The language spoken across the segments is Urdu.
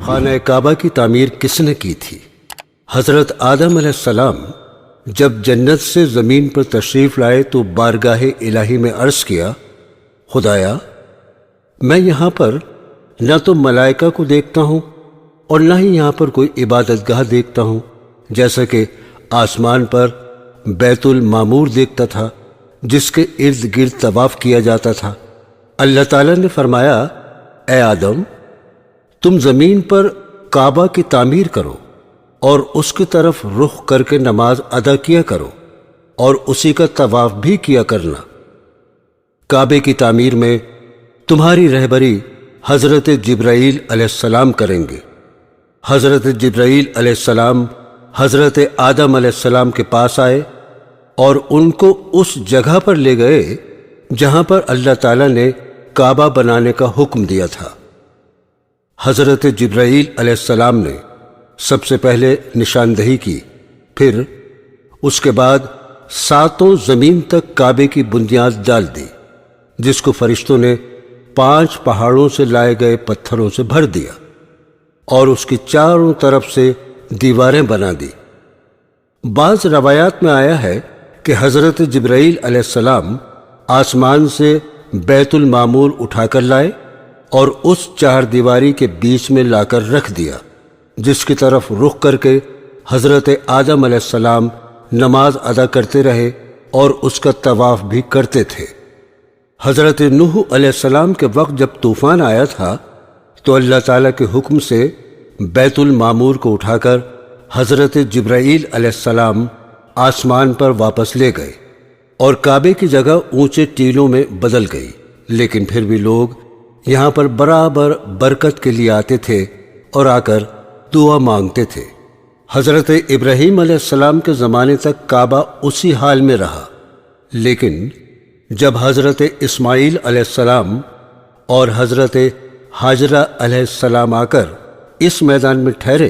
خانہ کعبہ کی تعمیر کس نے کی تھی؟ حضرت آدم علیہ السلام جب جنت سے زمین پر تشریف لائے تو بارگاہ الہی میں عرض کیا، خدایا میں یہاں پر نہ تو ملائکہ کو دیکھتا ہوں اور نہ ہی یہاں پر کوئی عبادت گاہ دیکھتا ہوں، جیسا کہ آسمان پر بیت المعمور دیکھتا تھا جس کے ارد گرد طواف کیا جاتا تھا۔ اللہ تعالیٰ نے فرمایا، اے آدم تم زمین پر کعبہ کی تعمیر کرو اور اس کی طرف رخ کر کے نماز ادا کیا کرو اور اسی کا طواف بھی کیا کرنا۔ کعبے کی تعمیر میں تمہاری رہبری حضرت جبرائیل علیہ السلام کریں گے۔ حضرت جبرائیل علیہ السلام حضرت آدم علیہ السلام کے پاس آئے اور ان کو اس جگہ پر لے گئے جہاں پر اللہ تعالیٰ نے کعبہ بنانے کا حکم دیا تھا۔ حضرت جبرائیل علیہ السلام نے سب سے پہلے نشاندہی کی، پھر اس کے بعد 7 زمین تک کعبے کی بنیاد ڈال دی، جس کو فرشتوں نے 5 پہاڑوں سے لائے گئے پتھروں سے بھر دیا اور اس کی چاروں طرف سے دیواریں بنا دی۔ بعض روایات میں آیا ہے کہ حضرت جبرائیل علیہ السلام آسمان سے بیت المعمور اٹھا کر لائے اور اس 4 دیواری کے بیچ میں لا کر رکھ دیا، جس کی طرف رخ کر کے حضرت آدم علیہ السلام نماز ادا کرتے رہے اور اس کا طواف بھی کرتے تھے۔ حضرت نوح علیہ السلام کے وقت جب طوفان آیا تھا تو اللہ تعالیٰ کے حکم سے بیت المعمور کو اٹھا کر حضرت جبرائیل علیہ السلام آسمان پر واپس لے گئے اور کعبے کی جگہ اونچے ٹیلوں میں بدل گئی، لیکن پھر بھی لوگ یہاں پر برابر برکت کے لیے آتے تھے اور آ کر دعا مانگتے تھے۔ حضرت ابراہیم علیہ السلام کے زمانے تک کعبہ اسی حال میں رہا، لیکن جب حضرت اسماعیل علیہ السلام اور حضرت ہاجرہ علیہ السلام آ کر اس میدان میں ٹھہرے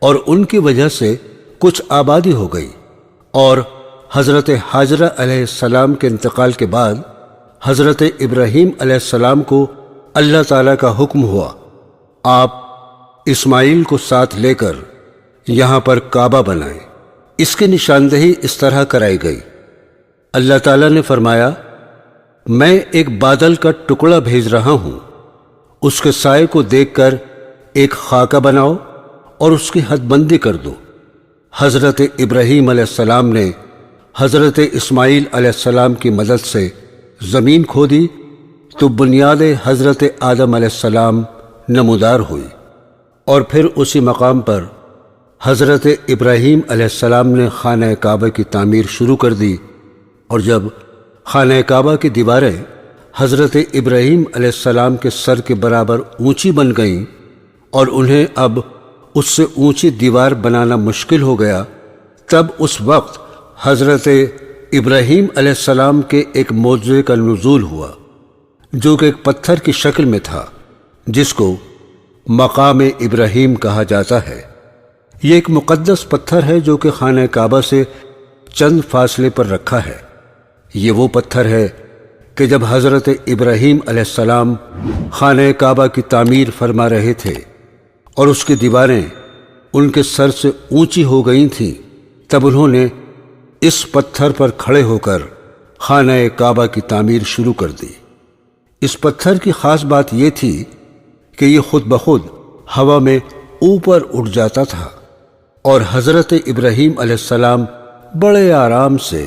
اور ان کی وجہ سے کچھ آبادی ہو گئی، اور حضرت ہاجرہ علیہ السلام کے انتقال کے بعد حضرت ابراہیم علیہ السلام کو اللہ تعالیٰ کا حکم ہوا، آپ اسماعیل کو ساتھ لے کر یہاں پر کعبہ بنائیں۔ اس کی نشاندہی اس طرح کرائی گئی۔ اللہ تعالیٰ نے فرمایا، میں ایک بادل کا ٹکڑا بھیج رہا ہوں، اس کے سائے کو دیکھ کر ایک خاکہ بناؤ اور اس کی حد بندی کر دو۔ حضرت ابراہیم علیہ السلام نے حضرت اسماعیل علیہ السلام کی مدد سے زمین کھودی تو بنیاد حضرت آدم علیہ السلام نمودار ہوئی، اور پھر اسی مقام پر حضرت ابراہیم علیہ السلام نے خانہ کعبہ کی تعمیر شروع کر دی، اور جب خانہ کعبہ کی دیواریں حضرت ابراہیم علیہ السلام کے سر کے برابر اونچی بن گئیں اور انہیں اب اس سے اونچی دیوار بنانا مشکل ہو گیا، تب اس وقت حضرت ابراہیم علیہ السلام کے ایک معجزے کا نزول ہوا، جو کہ ایک پتھر کی شکل میں تھا، جس کو مقام ابراہیم کہا جاتا ہے۔ یہ ایک مقدس پتھر ہے جو کہ خانہ کعبہ سے چند فاصلے پر رکھا ہے۔ یہ وہ پتھر ہے کہ جب حضرت ابراہیم علیہ السلام خانہ کعبہ کی تعمیر فرما رہے تھے اور اس کی دیواریں ان کے سر سے اونچی ہو گئی تھیں، تب انہوں نے اس پتھر پر کھڑے ہو کر خانہ کعبہ کی تعمیر شروع کر دی۔ اس پتھر کی خاص بات یہ تھی کہ یہ خود بخود ہوا میں اوپر اٹھ جاتا تھا، اور حضرت ابراہیم علیہ السلام بڑے آرام سے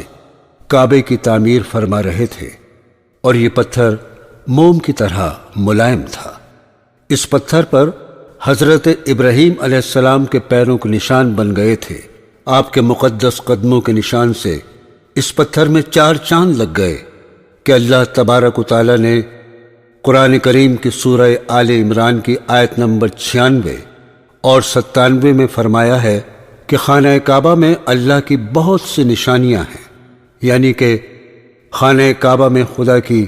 کعبے کی تعمیر فرما رہے تھے، اور یہ پتھر موم کی طرح ملائم تھا۔ اس پتھر پر حضرت ابراہیم علیہ السلام کے پیروں کے نشان بن گئے تھے۔ آپ کے مقدس قدموں کے نشان سے اس پتھر میں 4 چاند لگ گئے کہ اللہ تبارک و تعالیٰ نے قرآن کریم کی سورہ آل عمران کی آیت نمبر 96 اور 97 میں فرمایا ہے کہ خانہ کعبہ میں اللہ کی بہت سی نشانیاں ہیں، یعنی کہ خانہ کعبہ میں خدا کی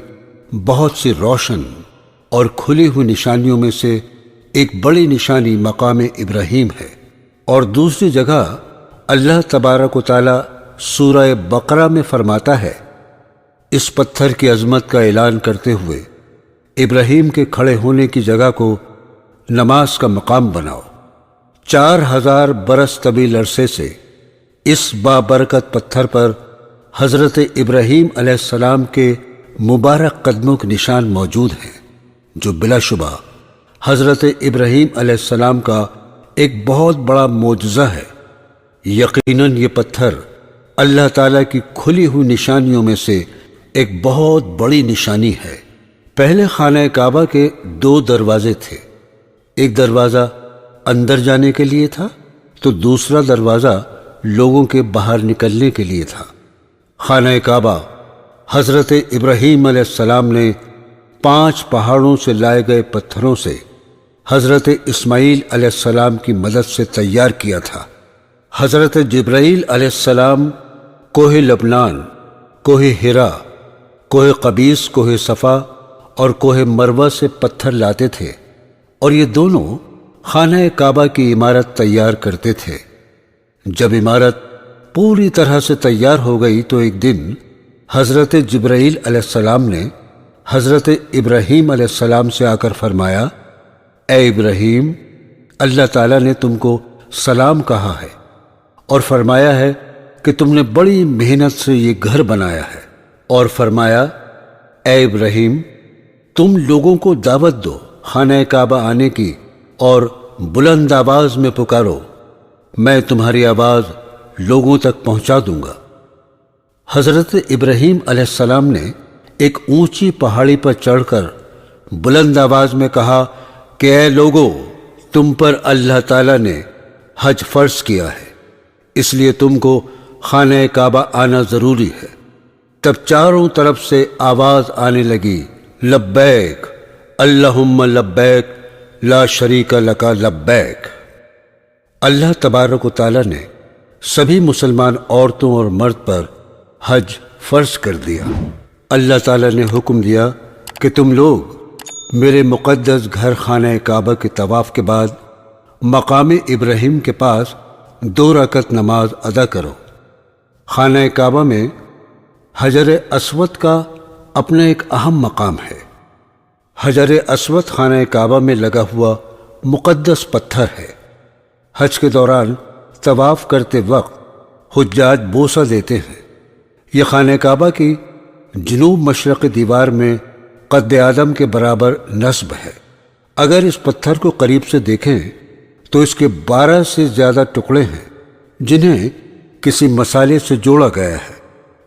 بہت سی روشن اور کھلی ہوئی نشانیوں میں سے ایک بڑی نشانی مقام ابراہیم ہے۔ اور دوسری جگہ اللہ تبارک و تعالیٰ سورہ بقرہ میں فرماتا ہے، اس پتھر کی عظمت کا اعلان کرتے ہوئے ابراہیم کے کھڑے ہونے کی جگہ کو نماز کا مقام بناؤ۔ 4000 برس طویل عرصے سے اس بابرکت پتھر پر حضرت ابراہیم علیہ السلام کے مبارک قدموں کے نشان موجود ہیں، جو بلا شبہ حضرت ابراہیم علیہ السلام کا ایک بہت بڑا معجزہ ہے۔ یقیناً یہ پتھر اللہ تعالیٰ کی کھلی ہوئی نشانیوں میں سے ایک بہت بڑی نشانی ہے۔ پہلے خانہ کعبہ کے 2 دروازے تھے، ایک دروازہ اندر جانے کے لیے تھا تو دوسرا دروازہ لوگوں کے باہر نکلنے کے لیے تھا۔ خانہ کعبہ حضرت ابراہیم علیہ السلام نے 5 پہاڑوں سے لائے گئے پتھروں سے حضرت اسماعیل علیہ السلام کی مدد سے تیار کیا تھا۔ حضرت جبرائیل علیہ السلام کوہ لبنان، کوہ ہرا، کوہ قبیس، کوہ صفا اور کوہ مروہ سے پتھر لاتے تھے، اور یہ دونوں خانہ کعبہ کی عمارت تیار کرتے تھے۔ جب عمارت پوری طرح سے تیار ہو گئی تو ایک دن حضرت جبرائیل علیہ السلام نے حضرت ابراہیم علیہ السلام سے آ کر فرمایا، اے ابراہیم، اللہ تعالیٰ نے تم کو سلام کہا ہے اور فرمایا ہے کہ تم نے بڑی محنت سے یہ گھر بنایا ہے، اور فرمایا، اے ابراہیم، تم لوگوں کو دعوت دو خانہ کعبہ آنے کی اور بلند آواز میں پکارو، میں تمہاری آواز لوگوں تک پہنچا دوں گا۔ حضرت ابراہیم علیہ السلام نے ایک اونچی پہاڑی پر چڑھ کر بلند آواز میں کہا کہ اے لوگو، تم پر اللہ تعالیٰ نے حج فرض کیا ہے، اس لیے تم کو خانہ کعبہ آنا ضروری ہے۔ تب چاروں طرف سے آواز آنے لگی، لبیک اللہم لبیک لا شریک لک لبیک۔ اللہ تبارک و تعالیٰ نے سبھی مسلمان عورتوں اور مرد پر حج فرض کر دیا۔ اللہ تعالیٰ نے حکم دیا کہ تم لوگ میرے مقدس گھر خانہ کعبہ کے طواف کے بعد مقام ابراہیم کے پاس 2 رکعت نماز ادا کرو۔ خانہ کعبہ میں حجر اسود کا اپنا ایک اہم مقام ہے۔ حجر اسود خانہ کعبہ میں لگا ہوا مقدس پتھر ہے۔ حج کے دوران طواف کرتے وقت حجاج بوسہ دیتے ہیں۔ یہ خانہ کعبہ کی جنوب مشرقی دیوار میں قد آدم کے برابر نصب ہے۔ اگر اس پتھر کو قریب سے دیکھیں تو اس کے 12 سے زیادہ ٹکڑے ہیں جنہیں کسی مسالے سے جوڑا گیا ہے۔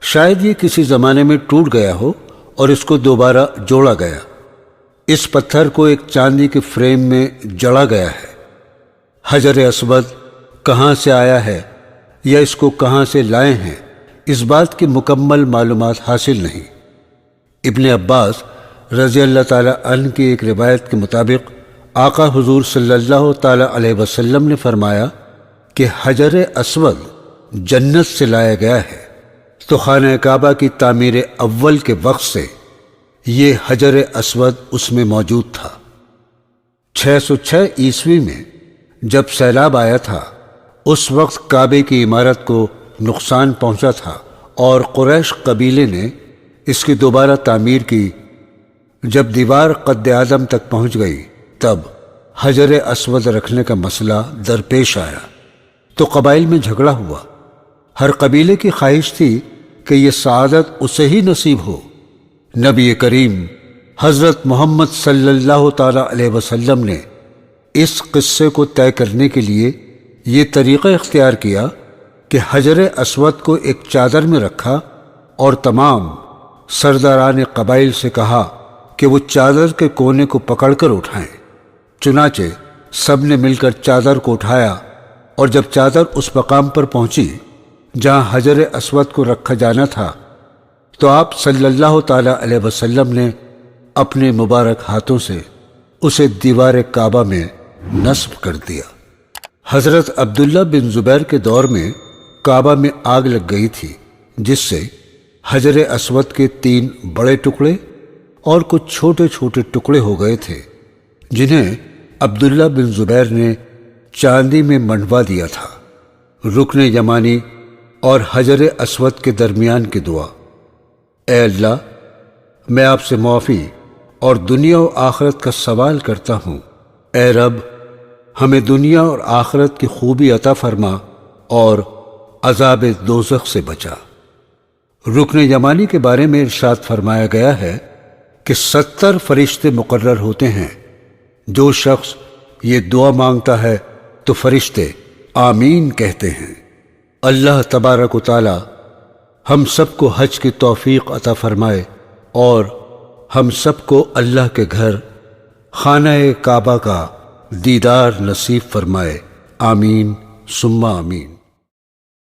شاید یہ کسی زمانے میں ٹوٹ گیا ہو اور اس کو دوبارہ جوڑا گیا۔ اس پتھر کو ایک چاندی کے فریم میں جڑا گیا ہے۔ حجر اسود کہاں سے آیا ہے یا اس کو کہاں سے لائے ہیں، اس بات کی مکمل معلومات حاصل نہیں۔ ابن عباس رضی اللہ تعالیٰ عنہ کی ایک روایت کے مطابق آقا حضور صلی اللہ تعالیٰ علیہ وسلم نے فرمایا کہ حجر اسود جنت سے لایا گیا ہے، تو خانہ کعبہ کی تعمیر اول کے وقت سے یہ حجر اسود اس میں موجود تھا۔ 606 عیسوی میں جب سیلاب آیا تھا، اس وقت کعبے کی عمارت کو نقصان پہنچا تھا اور قریش قبیلے نے اس کی دوبارہ تعمیر کی۔ جب دیوار قد آدم تک پہنچ گئی تب حجر اسود رکھنے کا مسئلہ درپیش آیا تو قبائل میں جھگڑا ہوا۔ ہر قبیلے کی خواہش تھی کہ یہ سعادت اسے ہی نصیب ہو۔ نبی کریم حضرت محمد صلی اللہ تعالیٰ علیہ وسلم نے اس قصے کو طے کرنے کے لیے یہ طریقہ اختیار کیا کہ حجر اسود کو ایک چادر میں رکھا اور تمام سرداران قبائل سے کہا کہ وہ چادر کے کونے کو پکڑ کر اٹھائیں۔ چنانچہ سب نے مل کر چادر کو اٹھایا، اور جب چادر اس مقام پر پہنچی جہاں حجر اسود کو رکھا جانا تھا تو آپ صلی اللہ تعالیٰ علیہ وسلم نے اپنے مبارک ہاتھوں سے اسے دیوار کعبہ میں نصب کر دیا۔ حضرت عبداللہ بن زبیر کے دور میں کعبہ میں آگ لگ گئی تھی، جس سے حجر اسود کے 3 بڑے ٹکڑے اور کچھ چھوٹے چھوٹے ٹکڑے ہو گئے تھے، جنہیں عبداللہ بن زبیر نے چاندی میں منڈوا دیا تھا۔ رکن یمانی اور حجر اسود کے درمیان کی دعا: اے اللہ، میں آپ سے معافی اور دنیا و آخرت کا سوال کرتا ہوں۔ اے رب ہمیں دنیا اور آخرت کی خوبی عطا فرما اور عذاب دوزخ سے بچا۔ رکن یمانی کے بارے میں ارشاد فرمایا گیا ہے کہ 70 فرشتے مقرر ہوتے ہیں۔ جو شخص یہ دعا مانگتا ہے تو فرشتے آمین کہتے ہیں۔ اللہ تبارک و تعالی ہم سب کو حج کی توفیق عطا فرمائے اور ہم سب کو اللہ کے گھر خانہ کعبہ کا دیدار نصیب فرمائے۔ آمین ثم آمین۔